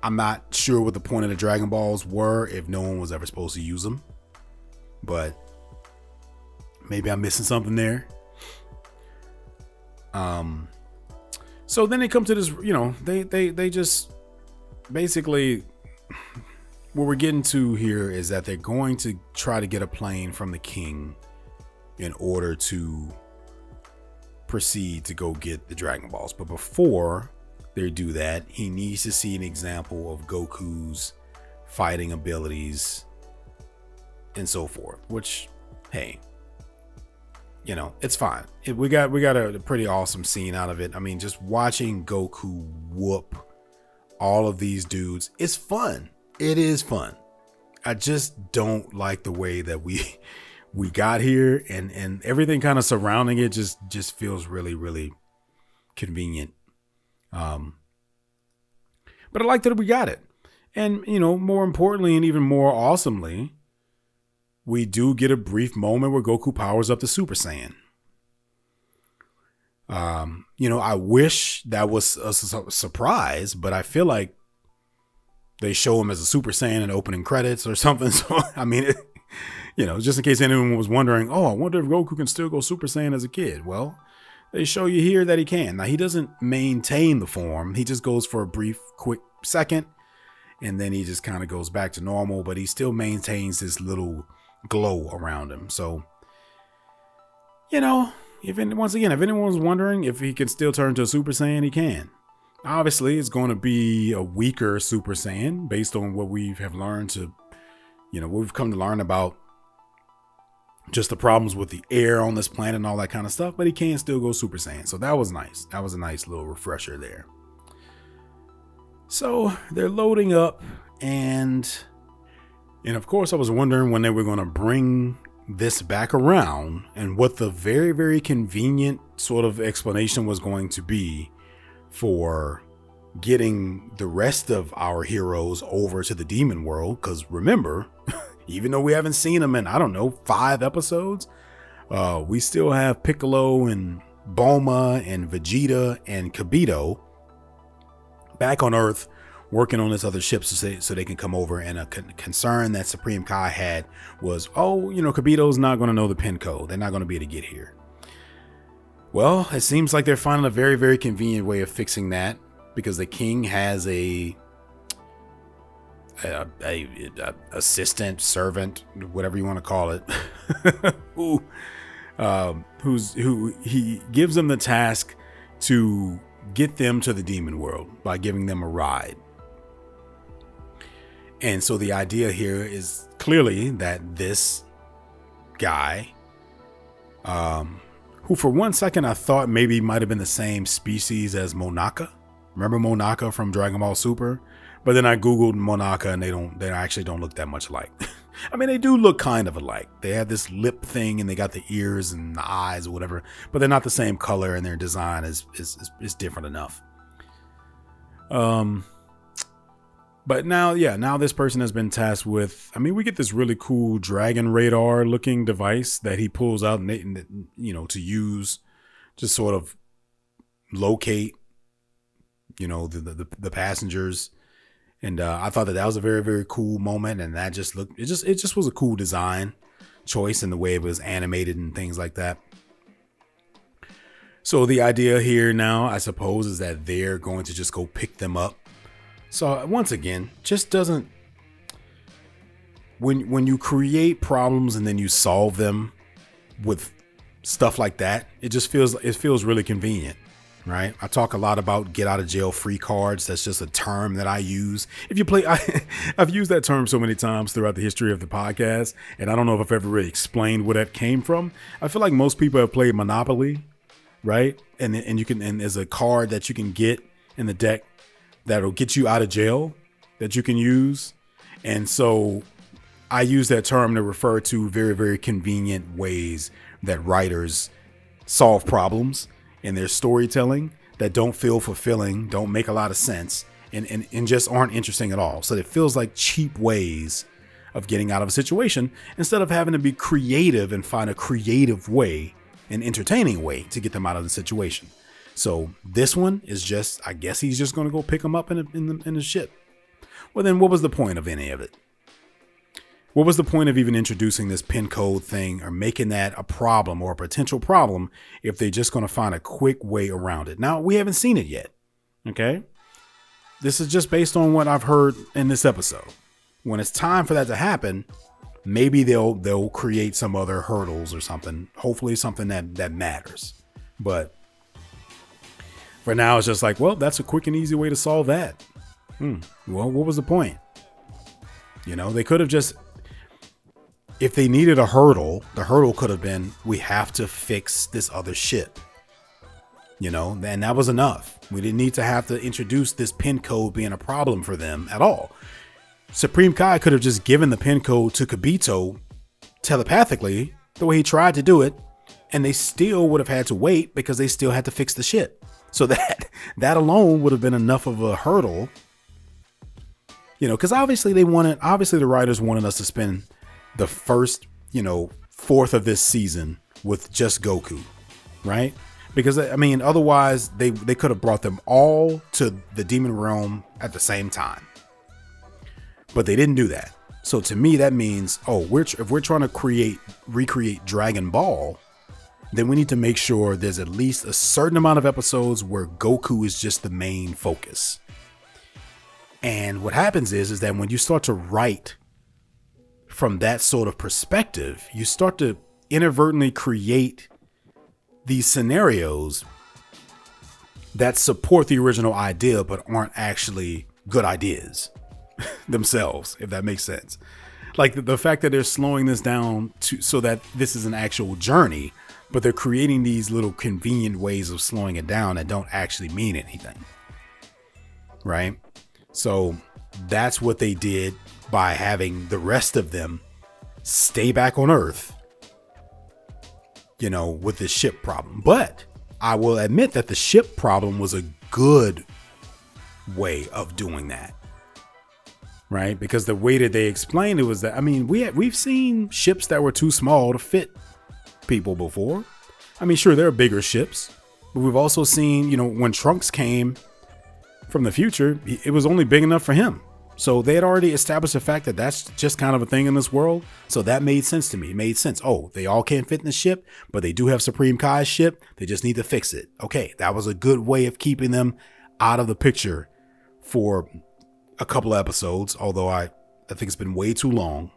A: I'm not sure what the point of the Dragon Balls were if no one was ever supposed to use them. But maybe I'm missing something there. So then they come to this, they just basically, what we're getting to here is that they're going to try to get a plane from the king in order to proceed to go get the Dragon Balls. But before they do that, he needs to see an example of Goku's fighting abilities and so forth, which, hey, it's fine. We got a pretty awesome scene out of it. I mean, just watching Goku whoop all of these dudes is fun. It is fun. I just don't like the way that we got here, and everything kind of surrounding it just feels really, really convenient. But I like that we got it. And, more importantly and even more awesomely, we do get a brief moment where Goku powers up to Super Saiyan. I wish that was a surprise, but I feel like they show him as a Super Saiyan in opening credits or something. So, I mean, just in case anyone was wondering, I wonder if Goku can still go Super Saiyan as a kid. Well, they show you here that he can. Now, he doesn't maintain the form. He just goes for a brief, quick second, and then he just kind of goes back to normal, but he still maintains this little glow around him. So, if anyone's wondering if he can still turn to a Super Saiyan, he can. Obviously, it's going to be a weaker Super Saiyan based on what we have learned to, what we've come to learn about just the problems with the air on this planet and all that kind of stuff, but he can still go Super Saiyan. So that was nice. That was a nice little refresher there. So they're loading up, and of course I was wondering when they were going to bring this back around and what the very, very convenient sort of explanation was going to be for getting the rest of our heroes over to the demon world. Because remember, even though we haven't seen them in, 5 episodes, we still have Piccolo and Bulma and Vegeta and Kibito back on Earth working on this other ship so they can come over. And a concern that Supreme Kai had was, Kibito's not going to know the pin code. They're not going to be able to get here. Well, it seems like they're finding a very, very convenient way of fixing that, because the king has a assistant, servant, whatever you want to call it, who he gives them the task to get them to the demon world by giving them a ride. And so the idea here is clearly that this guy, who for one second I thought maybe might have been the same species as Monaka. Remember Monaka from Dragon Ball Super? But then I Googled Monaka and they actually don't look that much alike. I mean, they do look kind of alike. They have this lip thing and they got the ears and the eyes or whatever, but they're not the same color, and their design is different enough. But now this person has been tasked with, we get this really cool dragon radar looking device that he pulls out, to use to sort of locate, the passengers. And I thought that was a very, very cool moment. And that just looked, it just was a cool design choice in the way it was animated and things like that. So the idea here now, I suppose, is that they're going to just go pick them up. So once again, just doesn't, when you create problems and then you solve them with stuff like that, it feels really convenient. Right. I talk a lot about get out of jail free cards. That's just a term that I use. If you play, I've used that term so many times throughout the history of the podcast, and I don't know if I've ever really explained where that came from. I feel like most people have played Monopoly, right? And there's a card that you can get in the deck that'll get you out of jail that you can use. And so I use that term to refer to very, very convenient ways that writers solve problems in their storytelling that don't feel fulfilling, don't make a lot of sense, and just aren't interesting at all. So it feels like cheap ways of getting out of a situation instead of having to be creative and find a creative way, an entertaining way to get them out of the situation. So this one is just, I guess he's just going to go pick them up in the ship. Well, then what was the point of any of it? What was the point of even introducing this pin code thing or making that a problem or a potential problem if they're just going to find a quick way around it? Now, we haven't seen it yet. Okay. This is just based on what I've heard in this episode. When it's time for that to happen, maybe they'll create some other hurdles or something. Hopefully something that matters. But for now, it's just like, well, that's a quick and easy way to solve that. Well, what was the point? They could have just, if they needed a hurdle, the hurdle could have been, we have to fix this other ship. And that was enough. We didn't need to have to introduce this pin code being a problem for them at all. Supreme Kai could have just given the pin code to Kibito telepathically the way he tried to do it, and they still would have had to wait because they still had to fix the ship. So that alone would have been enough of a hurdle. Because obviously the writers wanted us to spend the first, fourth of this season with just Goku, right? Because otherwise they could have brought them all to the demon realm at the same time, but they didn't do that. So to me, that means, if we're trying to recreate Dragon Ball, then we need to make sure there's at least a certain amount of episodes where Goku is just the main focus. And what happens is that when you start to write from that sort of perspective, you start to inadvertently create these scenarios that support the original idea, but aren't actually good ideas themselves, if that makes sense. Like the fact that they're slowing this down so that this is an actual journey, but they're creating these little convenient ways of slowing it down that don't actually mean anything. Right? So that's what they did by having the rest of them stay back on Earth, with the ship problem. But I will admit that the ship problem was a good way of doing that. Right? Because the way that they explained it was that, we've seen ships that were too small to fit people before. Sure, there are bigger ships, but we've also seen, when Trunks came from the future, it was only big enough for him. So they had already established the fact that that's just kind of a thing in this world. So that made sense to me. It made sense. Oh, they all can't fit in the ship, but they do have Supreme Kai's ship. They just need to fix it. Okay, that was a good way of keeping them out of the picture for a couple of episodes, although I think it's been way too long.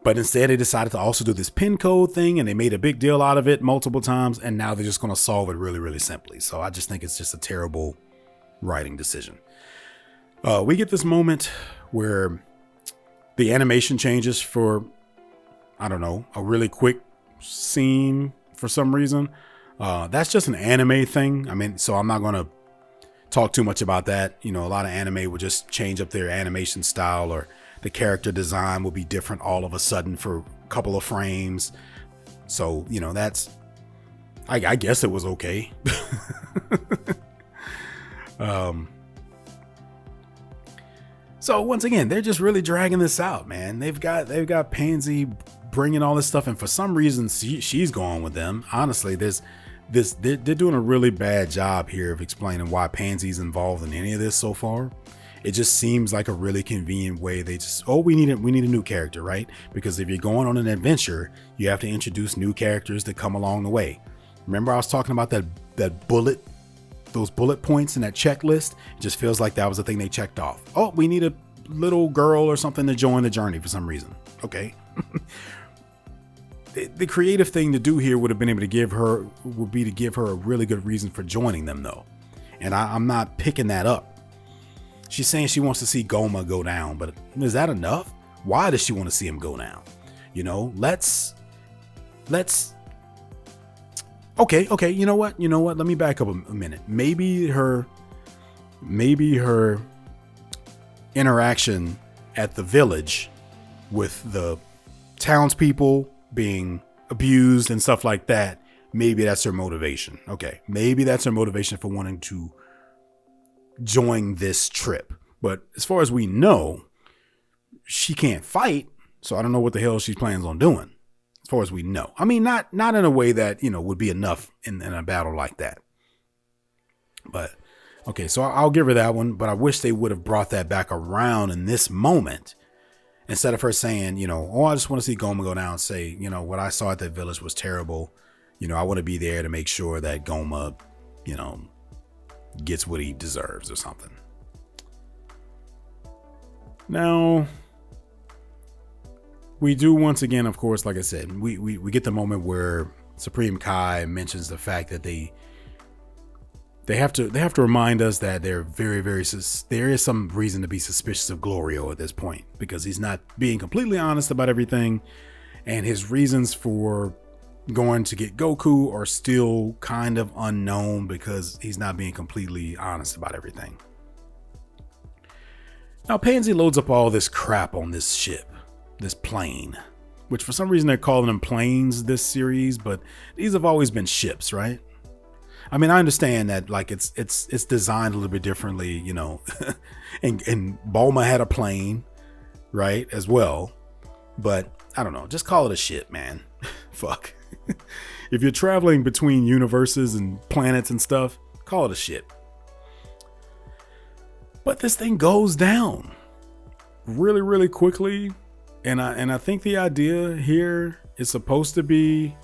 A: But instead, they decided to also do this pin code thing, and they made a big deal out of it multiple times, and now they're just going to solve it really, really simply. So I just think it's just a terrible writing decision. We get this moment where the animation changes for, I don't know, a really quick scene for some reason. That's just an anime thing. I mean, so I'm not going to talk too much about that. You know, a lot of anime will just change up their animation style, or the character design will be different all of a sudden for a couple of frames. So, you know, that's, I guess it was okay. So once again, they're just really dragging this out, man. They've got Panzy bringing all this stuff, and for some reason she's going with them. Honestly, they're doing a really bad job here of explaining why Pansy's involved in any of this so far. It just seems like a really convenient way. They just, we need a new character, right? Because if you're going on an adventure, you have to introduce new characters that come along the way. Remember I was talking about those bullet points in that checklist? It just feels like that was the thing they checked off. Oh, we need a little girl or something to join the journey for some reason. Okay. The creative thing to do here would be to give her a really good reason for joining them, though. And I'm not picking that up. She's saying she wants to see Goma go down, but is that enough? Why does she want to see him go down? You know, let's Okay. You know what? Let me back up a minute. Maybe her interaction at the village with the townspeople being abused and stuff like that, maybe that's her motivation. Okay. Maybe that's her motivation for wanting to join this trip. But as far as we know, she can't fight. So I don't know what the hell she plans on doing. As far as we know. I mean, not in a way that, would be enough in a battle like that. But okay, so I'll give her that one, but I wish they would have brought that back around in this moment. Instead of her saying, I just want to see Goma go down and say, what I saw at that village was terrible. I want to be there to make sure that Goma, gets what he deserves or something. Now, we do once again, of course, like I said, we get the moment where Supreme Kai mentions the fact that they have to remind us that they're very, very, there is some reason to be suspicious of Glorio at this point, because he's not being completely honest about everything, and his reasons for going to get Goku are still kind of unknown because he's not being completely honest about everything. Now, Panzy loads up all this crap on this ship, this plane, which for some reason they're calling them planes this series, but these have always been ships, right? I mean, I understand that like it's designed a little bit differently, and Bulma had a plane, right, as well. But I don't know, just call it a ship, man. Fuck. If you're traveling between universes and planets and stuff, call it a ship. But this thing goes down really, really quickly. And I think the idea here is supposed to be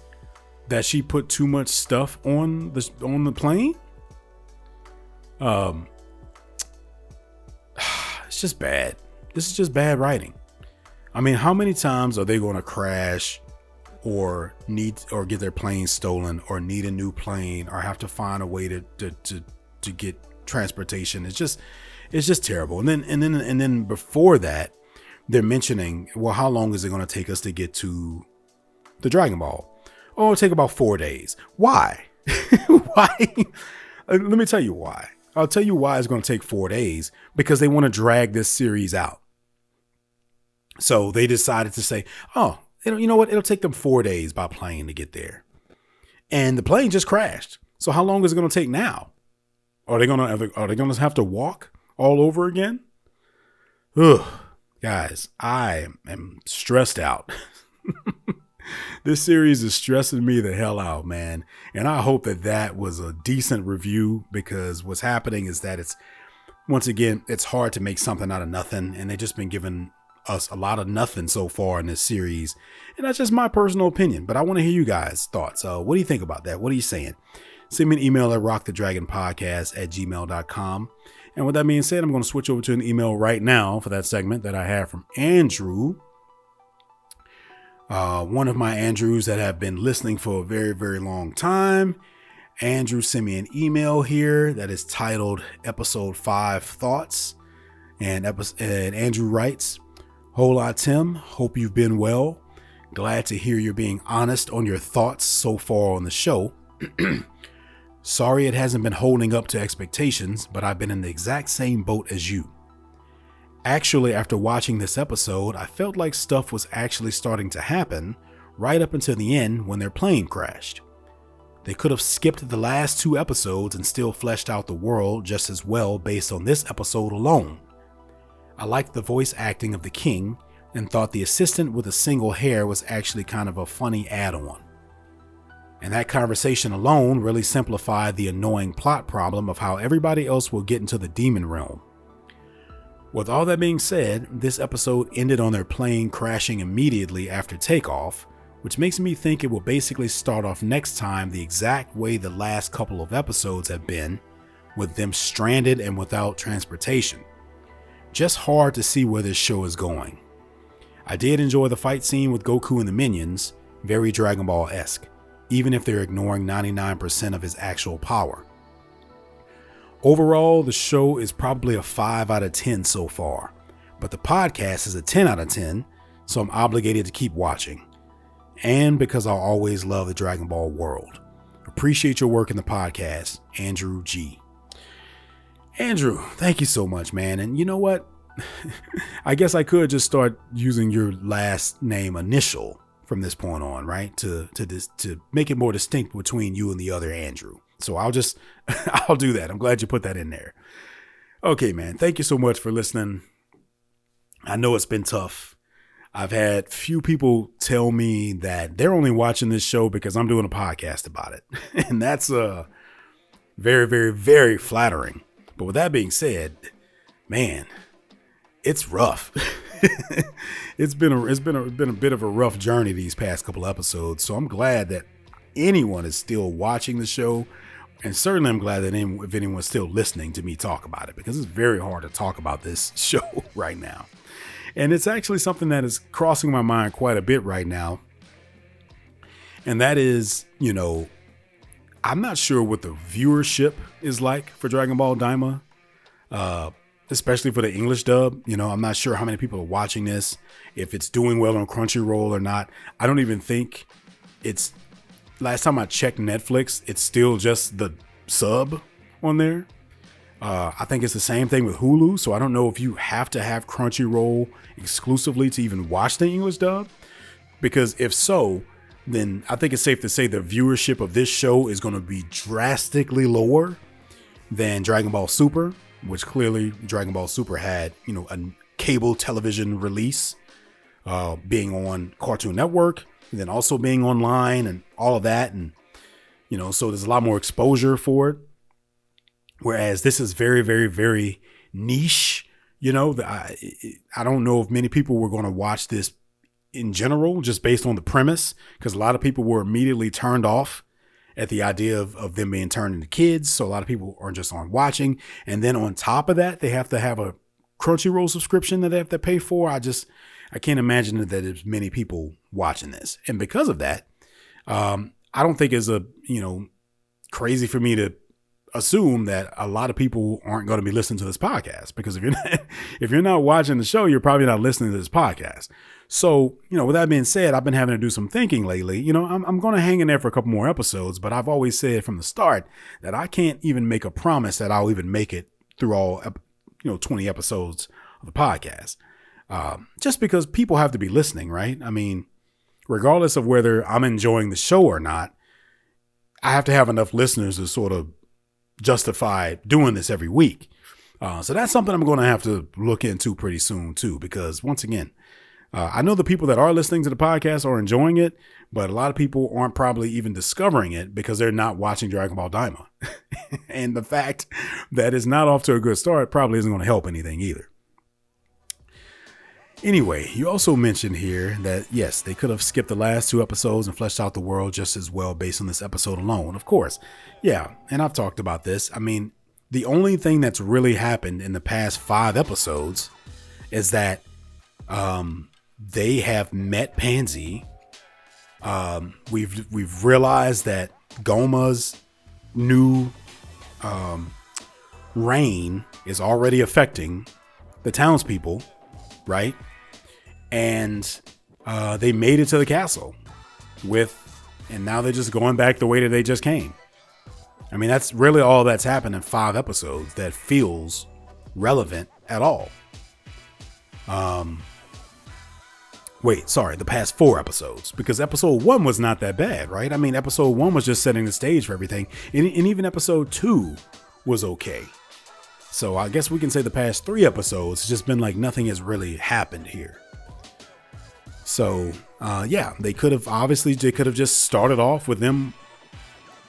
A: that she put too much stuff on the plane. It's just bad. This is just bad writing. I mean, how many times are they going to crash or get their plane stolen or need a new plane or have to find a way to get transportation? It's just terrible. And then before that, they're mentioning, well, how long is it going to take us to get to the Dragon Ball? Oh, it'll take about 4 days. Why? Why? Let me tell you why. I'll tell you why it's going to take 4 days, because they want to drag this series out. So they decided to say, oh, you know what? It'll take them 4 days by plane to get there. And the plane just crashed. So how long is it going to take now? Are they going to have to walk all over again? Ugh. Guys, I am stressed out. This series is stressing me the hell out, man. And I hope that that was a decent review, because what's happening is that once again, it's hard to make something out of nothing. And they've just been giving us a lot of nothing so far in this series. And that's just my personal opinion, but I want to hear you guys' thoughts. What do you think about that? What are you saying? Send me an email at rockthedragonpodcast@gmail.com. And with that being said, I'm going to switch over to an email right now for that segment that I have from Andrew. One of my Andrews that have been listening for a very, very long time. Andrew sent me an email here that is titled Episode 5 Thoughts. And Andrew writes, "Hola, Tim. Hope you've been well. Glad to hear you're being honest on your thoughts so far on the show. Sorry it hasn't been holding up to expectations, but I've been in the exact same boat as you. Actually, after watching this episode, I felt like stuff was actually starting to happen right up until the end when their plane crashed. They could have skipped the last 2 episodes and still fleshed out the world just as well based on this episode alone. I liked the voice acting of the king and thought the assistant with a single hair was actually kind of a funny add-on. And that conversation alone really simplified the annoying plot problem of how everybody else will get into the demon realm. With all that being said, this episode ended on their plane crashing immediately after takeoff, which makes me think it will basically start off next time the exact way the last couple of episodes have been, with them stranded and without transportation. Just hard to see where this show is going. I did enjoy the fight scene with Goku and the minions, very Dragon Ball-esque, even if they're ignoring 99% of his actual power. Overall, the show is probably a 5 out of 10 so far, but the podcast is a 10 out of 10, so I'm obligated to keep watching. And because I'll always love the Dragon Ball world. Appreciate your work in the podcast, Andrew G." Andrew, thank you so much, man. And you know what? I guess I could just start using your last name initial from this point on, right? To make it more distinct between you and the other Andrew. So I'll do that. I'm glad you put that in there. Okay, man. Thank you so much for listening. I know it's been tough. I've had few people tell me that they're only watching this show because I'm doing a podcast about it. And that's very, very, very flattering. But with that being said, man, it's rough. It's been a bit of a rough journey these past couple episodes. So I'm glad that anyone is still watching the show, and certainly I'm glad that if anyone's still listening to me talk about it, because it's very hard to talk about this show right now. And it's actually something that is crossing my mind quite a bit right now. And that is, I'm not sure what the viewership is like for Dragon Ball Daima. Especially for the English dub. I'm not sure how many people are watching this, if it's doing well on Crunchyroll or not. I don't even think last time I checked Netflix, it's still just the sub on there. I think it's the same thing with Hulu. So I don't know if you have to have Crunchyroll exclusively to even watch the English dub, because if so, then I think it's safe to say the viewership of this show is going to be drastically lower than Dragon Ball Super, which clearly Dragon Ball Super had, a cable television release, being on Cartoon Network, and then also being online and all of that. And, so there's a lot more exposure for it. Whereas this is very, very, very niche. I don't know if many people were going to watch this in general, just based on the premise, because a lot of people were immediately turned off at the idea of them being turned into kids. So a lot of people are just on watching. And then on top of that, they have to have a Crunchyroll subscription that they have to pay for. I can't imagine that there's many people watching this. And because of that, I don't think it's crazy for me to assume that a lot of people aren't going to be listening to this podcast, because if you're not watching the show, you're probably not listening to this podcast. So, with that being said, I've been having to do some thinking lately. I'm going to hang in there for a couple more episodes, but I've always said from the start that I can't even make a promise that I'll even make it through all, 20 episodes of the podcast. Just because people have to be listening, right? I mean, regardless of whether I'm enjoying the show or not, I have to have enough listeners to sort of justify doing this every week. So that's something I'm going to have to look into pretty soon too, because once again, I know the people that are listening to the podcast are enjoying it, but a lot of people aren't probably even discovering it because they're not watching Dragon Ball Daima. And the fact that it's not off to a good start probably isn't going to help anything either. Anyway, you also mentioned here that, yes, they could have skipped the last 2 episodes and fleshed out the world just as well based on this episode alone. Of course. Yeah. And I've talked about this. I mean, the only thing that's really happened in the past 5 episodes is that they have met Panzy. We've realized that Goma's new reign is already affecting the townspeople, right? And they made it to the castle and now they're just going back the way that they just came. I mean, that's really all that's happened in 5 episodes that feels relevant at all. The past 4 episodes, because episode 1 was not that bad, right? I mean, episode 1 was just setting the stage for everything. And even episode 2 was okay. So I guess we can say the past 3 episodes, it's just been like nothing has really happened here. So, they could have just started off with them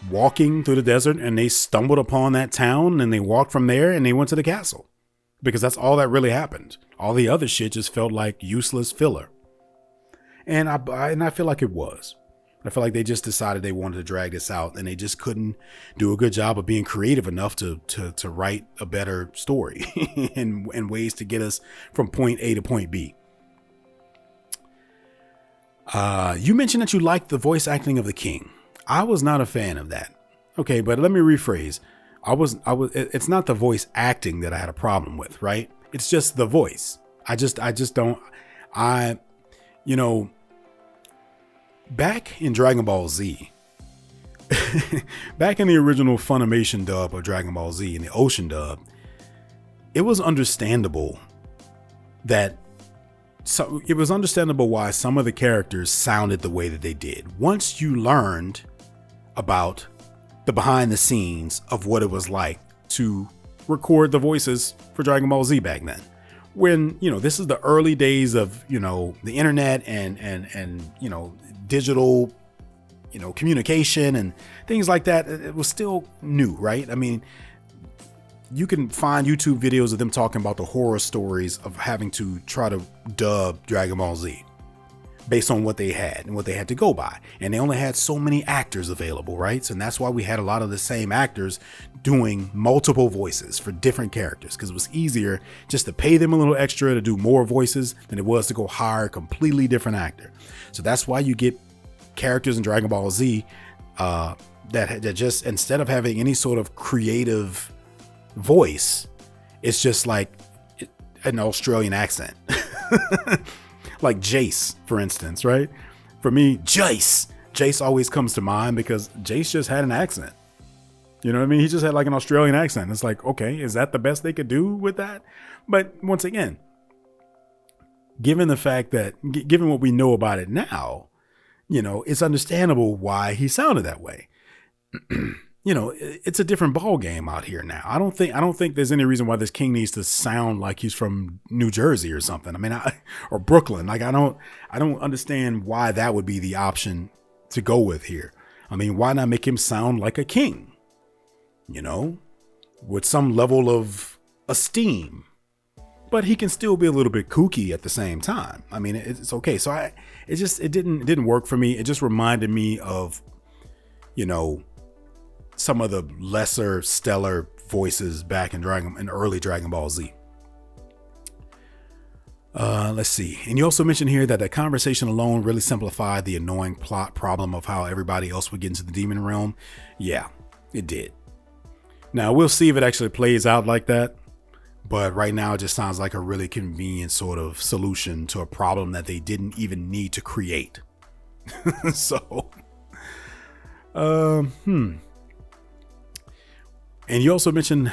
A: walking through the desert and they stumbled upon that town and they walked from there and they went to the castle, because that's all that really happened. All the other shit just felt like useless filler. And I feel like it was. I feel like they just decided they wanted to drag this out and they just couldn't do a good job of being creative enough to write a better story and ways to get us from point A to point B. You mentioned that you liked the voice acting of the king. I was not a fan of that. Okay, but let me rephrase. It's not the voice acting that I had a problem with, right? It's just the voice. I just don't, back in Dragon Ball Z, back in the original Funimation dub of Dragon Ball Z in the Ocean dub, it was understandable why some of the characters sounded the way that they did. Once you learned about the behind the scenes of what it was like to record the voices for Dragon Ball Z back then, when, this is the early days of, the internet and digital, communication and things like that. It was still new, right? I mean, you can find YouTube videos of them talking about the horror stories of having to try to dub Dragon Ball Z based on what they had and what they had to go by. And they only had so many actors available, right? So, and that's why we had a lot of the same actors doing multiple voices for different characters, because it was easier just to pay them a little extra to do more voices than it was to go hire a completely different actor. So that's why you get characters in Dragon Ball Z that just, instead of having any sort of creative voice, it's just like an Australian accent. Like Jace, for instance, right? For me, Jace always comes to mind because Jace just had an accent. You know what I mean? He just had like an Australian accent. It's like, okay, is that the best they could do with that? But once again, given the fact that, given what we know about it now, it's understandable why he sounded that way. It's a different ball game out here now. I don't think there's any reason why this king needs to sound like he's from New Jersey or something. I mean, or Brooklyn. Like, I don't understand why that would be the option to go with here. I mean, why not make him sound like a king? With some level of esteem, but he can still be a little bit kooky at the same time. I mean, it's okay. So it didn't work for me. It just reminded me of, some of the lesser stellar voices back in early Dragon Ball Z. Let's see. And you also mentioned here that conversation alone really simplified the annoying plot problem of how everybody else would get into the demon realm. Yeah, it did. Now we'll see if it actually plays out like that. But right now it just sounds like a really convenient sort of solution to a problem that they didn't even need to create. So, And you also mentioned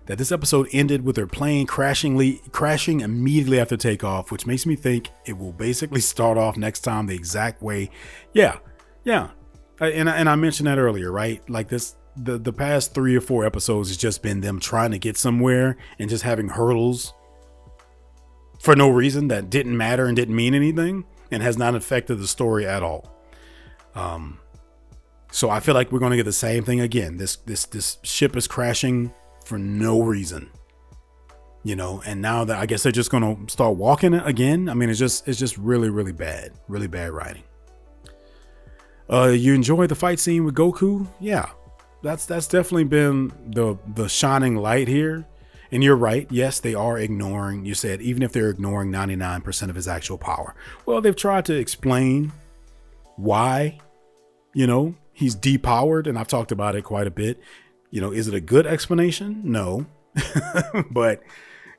A: that this episode ended with their plane crashing immediately after takeoff, which makes me think it will basically start off next time the exact way. Yeah. And I mentioned that earlier, right? Like this, the past 3 or 4 episodes has just been them trying to get somewhere and just having hurdles for no reason that didn't matter and didn't mean anything and has not affected the story at all. So I feel like we're going to get the same thing again. This ship is crashing for no reason, and now that I guess they're just going to start walking it again. I mean, it's just really, really bad writing. You enjoyed the fight scene with Goku? Yeah, that's definitely been the shining light here. And you're right. Yes, they are ignoring. You said even if they're ignoring 99% of his actual power. Well, they've tried to explain why, he's depowered, and I've talked about it quite a bit. Is it a good explanation? No, but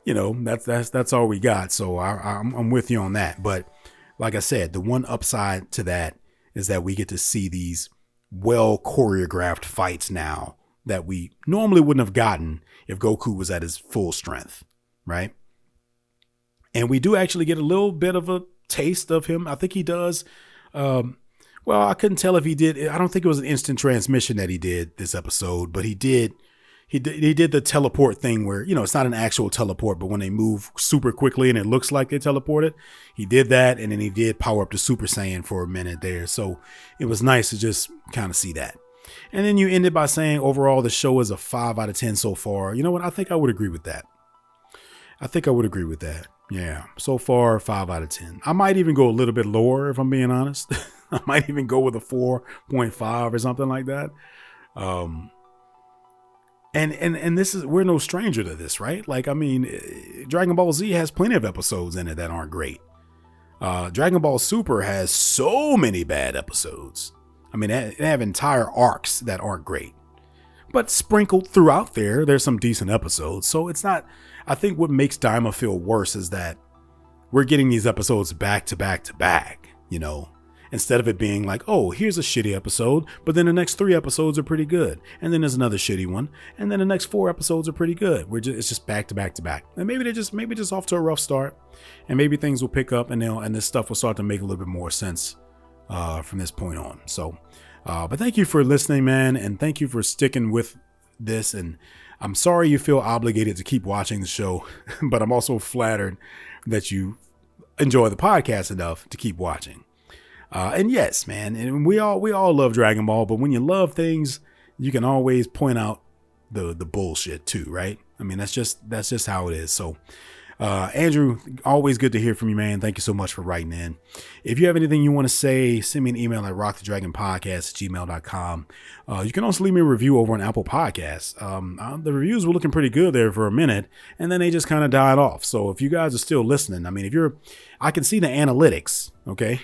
A: that's all we got. So I'm with you on that. But like I said, the one upside to that is that we get to see these well choreographed fights now that we normally wouldn't have gotten if Goku was at his full strength, right? And we do actually get a little bit of a taste of him. I think he does. Well, I couldn't tell if he did. I don't think it was an instant transmission that he did this episode, but he did the teleport thing where, it's not an actual teleport, but when they move super quickly and it looks like they teleported, he did that. And then he did power up to Super Saiyan for a minute there. So it was nice to just kind of see that. And then you ended by saying overall the show is a 5 out of 10 so far. You know what? I think I would agree with that. Yeah. So far, 5 out of 10. I might even go a little bit lower if I'm being honest. I might even go with a 4.5 or something like that. And this is, we're no stranger to this, right? Like, I mean, Dragon Ball Z has plenty of episodes in it that aren't great. Dragon Ball Super has so many bad episodes. I mean, they have entire arcs that aren't great, but sprinkled throughout there's some decent episodes. So it's not, I think what makes Daima feel worse is that we're getting these episodes back to back to back, instead of it being like, oh, here's a shitty episode, but then the next 3 episodes are pretty good. And then there's another shitty one. And then the next 4 episodes are pretty good. It's just back to back to back. And maybe just off to a rough start, and maybe things will pick up and this stuff will start to make a little bit more sense from this point on. So, but thank you for listening, man. And thank you for sticking with this. And I'm sorry you feel obligated to keep watching the show, but I'm also flattered that you enjoy the podcast enough to keep watching. And yes, man, and we all love Dragon Ball, but when you love things, you can always point out the bullshit too, right? I mean, that's just how it is. So, Andrew, always good to hear from you, man. Thank you so much for writing in. If you have anything you want to say, send me an email at rockthedragonpodcast@gmail.com. You can also leave me a review over on Apple Podcasts. The reviews were looking pretty good there for a minute, and then they just kind of died off. So if you guys are still listening, I mean, I can see the analytics. Okay.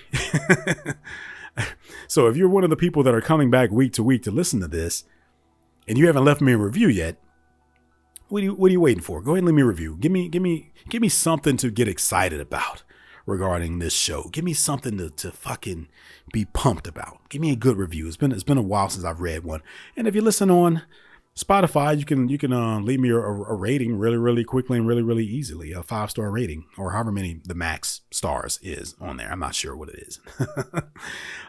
A: So if you're one of the people that are coming back week to week to listen to this and you haven't left me a review yet, what are you waiting for? Go ahead and leave me a review. Give me something to get excited about regarding this show. Give me something to fucking be pumped about. Give me a good review. It's been a while since I've read one. And if you listen on Spotify, you can leave me a rating really, really quickly and really, really easily. A 5-star rating, or however many the max stars is on there. I'm not sure what it is.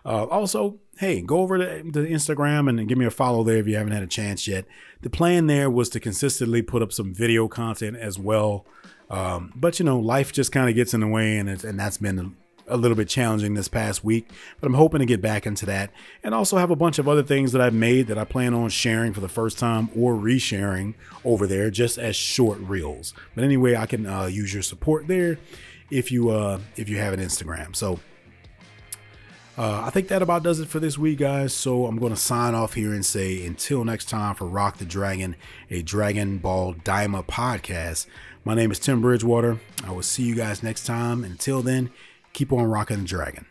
A: Also, hey, go over to Instagram and give me a follow there if you haven't had a chance yet. The plan there was to consistently put up some video content as well. But life just kind of gets in the way, and that's been a little bit challenging this past week, but I'm hoping to get back into that, and also have a bunch of other things that I've made that I plan on sharing for the first time or resharing over there just as short reels. But anyway, I can use your support there if you have an Instagram. So I think that about does it for this week, guys. So I'm going to sign off here and say until next time for Rock the Dragon, a Dragon Ball Daima podcast. My name is Tim Bridgewater. I will see you guys next time. Until then, keep on rocking the dragon.